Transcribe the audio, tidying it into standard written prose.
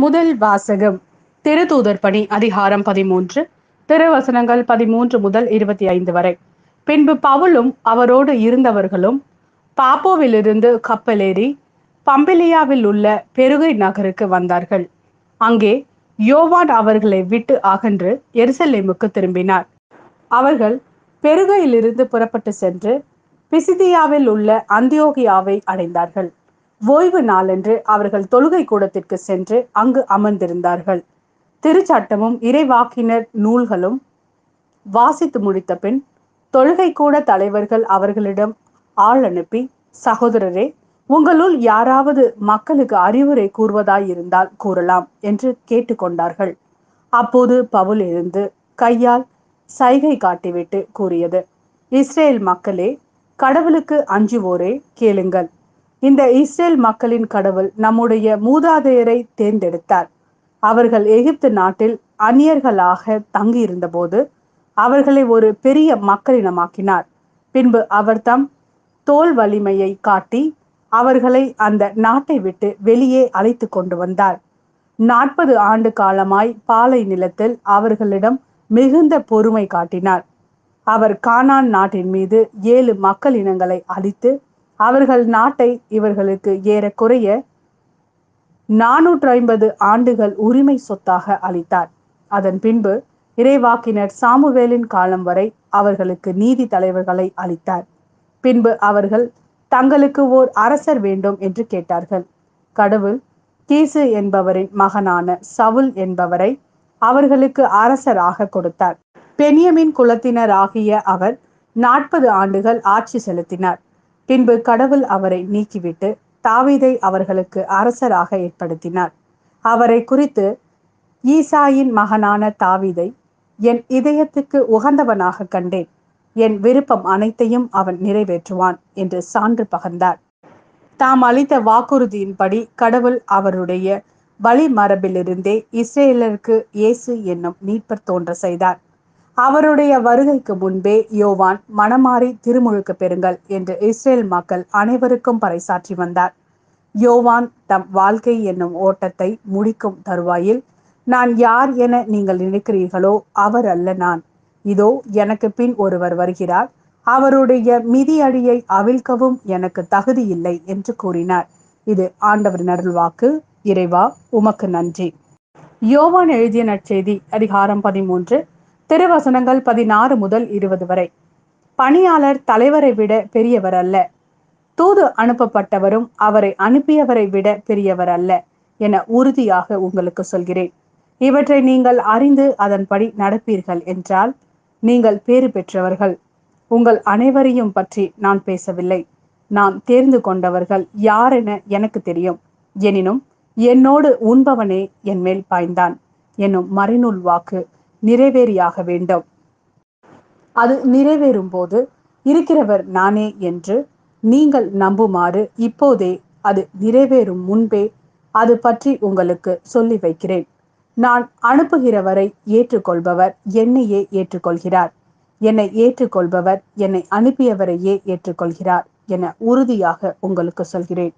முதல் வாசகம். திருத்தூதர் பணி அதிகாரம் 13, திருவசனங்கள் 13 முதல் 25 வரை. பின்பு பவுலும் அவரோடு இருந்தவர்களும் பாப்போவிலிருந்து கப்பலேறி பம்பிலியாவில் உள்ள பெருகை நகருக்கு வந்தார்கள். அங்கே யோவான் அவர்களை விட்டு அகன்று எருசலேமுக்கு திரும்பினார். அவர்கள் பெருகையிலிருந்து புறப்பட்டு சென்று பிசிதியாவில் உள்ள அந்தியோகியாவை அடைந்தார்கள். ஓய்வு நாளன்று அவர்கள் தொழுகை கூடத்திற்கு சென்று அங்கு அமர்ந்திருந்தார்கள். திருச்சட்டமும் இறைவாக்கினர் நூல்களும் வாசித்து முடித்த பின் தொழுகை கூட தலைவர்கள் அவர்களிடம் ஆள் அனுப்பி, சகோதரரே, உங்களுள் யாராவது மக்களுக்கு அறிவுரை கூறுவதாயிருந்தால் கூறலாம் என்று கேட்டுக்கொண்டார்கள். அப்போது பவுல் எழுந்து கையால் சைகை காட்டிவிட்டு கூறியது: இஸ்ரேல் மக்களே, கடவுளுக்கு அஞ்சுவோரே, கேளுங்கள். இந்த இஸ்ரேல் மக்களின் கடவுள் நம்முடைய மூதாதையரை தேர்ந்தெடுத்தார். அவர்கள் எகிப்து நாட்டில் அந்நியர்களாக தங்கியிருந்த போது அவர்களை ஒரு பெரிய மக்களினமாக்கினார். பின்பு அவர் தம் தோல் வலிமையை காட்டி அவர்களை அந்த நாட்டை விட்டு வெளியே அழைத்து கொண்டு வந்தார். 40 ஆண்டு காலமாய் பாலை நிலத்தில் அவர்களிடம் மிகுந்த பொறுமை காட்டினார். அவர் கானான் நாட்டின் மீது 7 மக்கள் இனங்களை அழித்து அவர்கள் நாட்டை இவர்களுக்கு ஏறக்குறைய 450 ஆண்டுகள் உரிமை சொத்தாக அளித்தார். அதன் பின்பு இறைவாக்கினர் சாமுவேலின் காலம் வரை அவர்களுக்கு நீதி தலைவர்களை அளித்தார். பின்பு அவர்கள் தங்களுக்கு ஓர் அரசர் வேண்டும் என்று கேட்டார்கள். கடவுள் கீசு என்பவரின் மகனான சவுல் என்பவரை அவர்களுக்கு அரசராக கொடுத்தார். பென்யமின் குலத்தினராகிய அவர் 40 ஆண்டுகள் ஆட்சி செலுத்தினார். பின்பு கடவுள் அவரை நீக்கிவிட்டு தாவீதை அவர்களுக்கு அரசராக ஏற்படுத்தினார். அவரை குறித்து, ஈசாயின் மகனான தாவீதை என் இதயத்துக்கு உகந்தவனாக கண்டேன், என் விருப்பம் அனைத்தையும் அவன் நிறைவேற்றுவான் என்று சான்று பகர்ந்தார். தாம் அளித்த வாக்குறுதியின்படி கடவுள் அவருடைய வழிமரபிலிருந்தே இஸ்ரேலருக்கு இயேசு என்னும் மீட்பர் தோன்ற செய்தார். அவருடைய வருகைக்கு முன்பே யோவான் மனமாறி திருமுழுக்கு பெறுங்கள் என்று இஸ்ரேல் மக்கள் அனைவருக்கும் பறைசாற்றி வந்தார். யோவான் தம் வாழ்க்கை என்னும் ஓட்டத்தை முடிக்கும் தருவாயில், நான் யார் என நீங்கள் நினைக்கிறீர்களோ அவர் அல்ல நான். இதோ எனக்கு பின் ஒருவர் வருகிறார், அவருடைய மிதியடியை அவிழ்க்கவும் எனக்கு தகுதி இல்லை என்று கூறினார். இது ஆண்டவரின் அருள்வாக்கு. இறைவா, உமக்கு நன்றி. யோவான் எழுதிய நற்செய்தி அதிகாரம் 13, திருவசனங்கள் 16 முதல் 20 வரை. பணியாளர் தலைவரை விட பெரியவர் அல்ல, தூது அனுப்பப்பட்டவரும் அவரை அனுப்பியவரை விட பெரியவர் அல்ல என உறுதியாக உங்களுக்கு சொல்கிறேன். இவற்றை நீங்கள் அறிந்து அதன்படி நடப்பீர்கள் என்றால் நீங்கள் பேறு பெற்றவர்கள். உங்கள் அனைவரையும் பற்றி நான் பேசவில்லை. நான் தேர்ந்து கொண்டவர்கள் யாரென எனக்கு தெரியும். எனினும் என்னோடு உண்பவனே என் மேல் பாய்ந்தான் என்னும் மறைநூல் வாக்கு நிறைவேறியாக வேண்டும். அது நிறைவேறும் போது இருக்கிறவர் நானே என்று நீங்கள் நம்புமாறு இப்போதே அது நிறைவேறும் முன்பே அது பற்றி உங்களுக்கு சொல்லி வைக்கிறேன். நான் அனுப்புகிறவரை ஏற்றுக்கொள்பவர் என்னையே ஏற்றுக்கொள்கிறார், என்னை ஏற்றுக்கொள்பவர் என்னை அனுப்பியவரையே ஏற்றுக்கொள்கிறார் என உறுதியாக உங்களுக்கு சொல்கிறேன்.